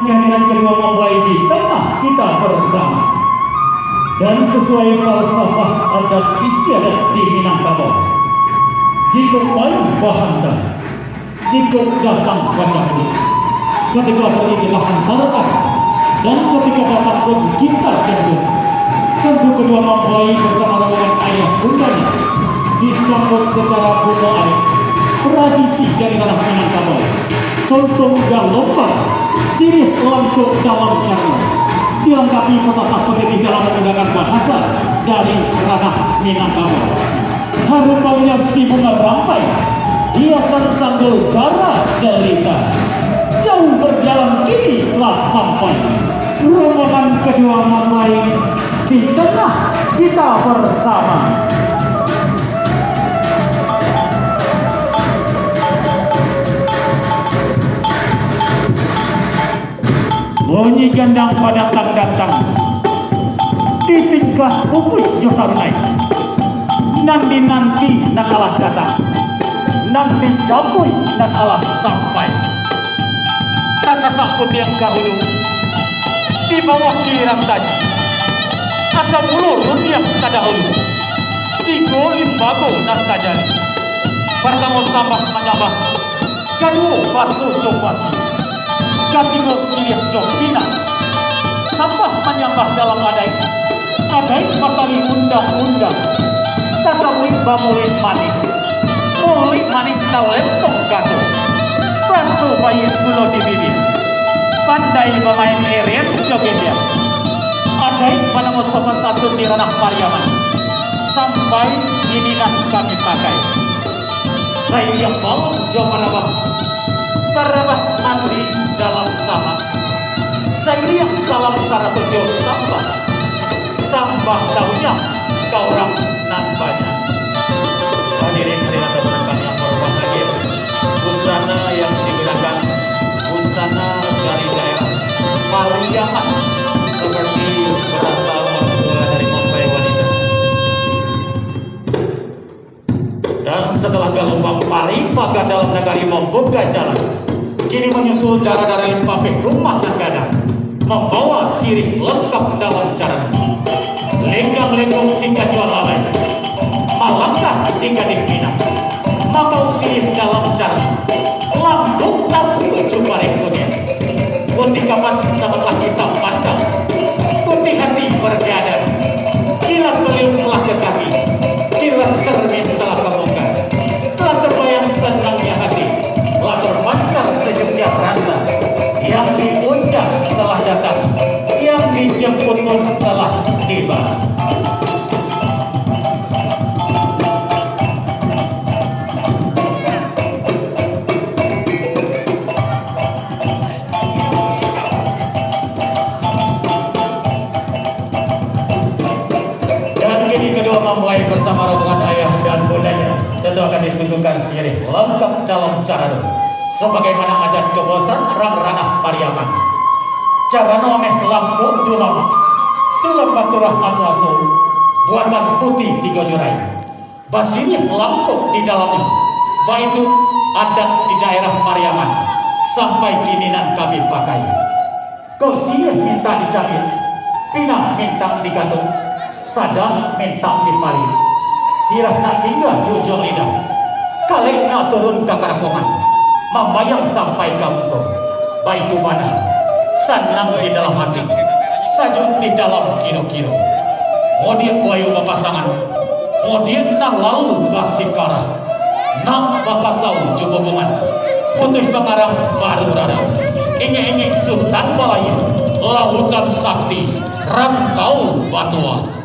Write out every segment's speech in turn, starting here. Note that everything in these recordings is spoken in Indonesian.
kehadiran kedua mempelai di tengah kita bersama. Dan sesuai falsafah adat istiadat di Minangkabau, jika paling bahanda, jika datang wajah ini, ketika pergi di lahan tarakan, dan ketika datang pun kita cenderung, tentu kedua mempelai bersama rombongan ayah bundanya disambut secara budaya tradisi dari tanah Minangkabau. Sonsong galopar, sirih langkuk dalam cara, dilengkapi pepatah pendidik dalam menggunakan bahasa dari ranah Minangkabau. Harupannya si bunga rampai, hiasan sanggul bara cerita. Jauh berjalan kini telah sampai, rombongan kedua mempelai di tengah kita bersama. Bunyi gendang pada datang, titiklah upik josar naik. Nanti nak alah datang, nanti campur nak alah sampai. Asa saput yang kahulu, di bawah kirang tadi. Asa bulur yang kadahulu, di golim bago nak kajari. Pertama sampah menyabah, kedua basuh copasi. Katigo siliah jopina, sampah menyambah dalam adai matali undang-undang, tasawik bamulit manik, mulik manik talentong gato, basuh bayi gulo di bibir, pandai bermain eren jogetnya, adai panamo sopan satu di ranah Pariaman, sampai ini kami pakai. Saya yang mau jawab Sarabah nanti dalam sama. Saya salam saratujo sambah. Sambah tahunya kau orang nan banyak. Hadirin hadirat rekan yang berbahagia, busana yang digunakan busana dari daerah Pariaman seperti berasal dari mempelai wanita. Dan setelah galumpang paripaga dalam negari membuka jalan, kini menyusul darah-darah limpapeh rumah dan gadang, membawa sirih lengkap dalam cara. Lenggang-lenggong singkat jual lalai, malangkah singkat dipinang, mabau sirih dalam cara. Lantung tak perlu jumpa rekonya. Putih kapas dapatlah kita pandang, putih hati bergadang. Kilat beliau telah ke kaki, kilat cermin telah kebongkar, telah terbayang senangnya hati. Telah terpancar sejuknya rasa, yang diundang telah datang, yang dijemput pun telah tiba. Dan kini kedua mempelai bersama rombongan ayah dan bundanya tentu akan disuguhkan sirih lengkap dalam cara sebagaimana adat kebosan rang ranah Pariaman. Cara nomeh langsung dulang, sulam baturah asu-asu, buatan putih 3 jurai. Basinya langkuk di dalamnya, baitu adat di daerah Pariaman, sampai kini nan kami pakai. Kau sirih minta dicabit, pinang minta digantung, sadang minta dipaling. Sirah nak tinggal jujur lidah, kalik nak turun ke karapongan, membayang sampai kampung. Baitu mana, senang di dalam hati, sajuk di dalam kilo-kilo. Modin buayu pasangan, modin nang lalu kasih karah, nang bakasau jubobongan, putih pengarang baru rada. Ingin Sultan Balayu, lautan sakti, rantau batua.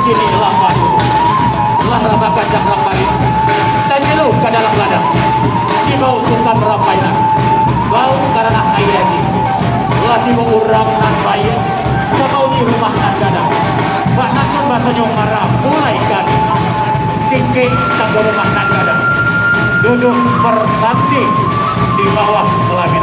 kini lambat lah rama kajak rampari dan jenuh ke dalam ladang di bau sultan rampainan bau karena ayati lah di bau urang nan bayi ke bau di rumah nan gadang bak nakon bahasanya marah mulai kami tinggi ke rumah nan gadang duduk bersanding di bawah langit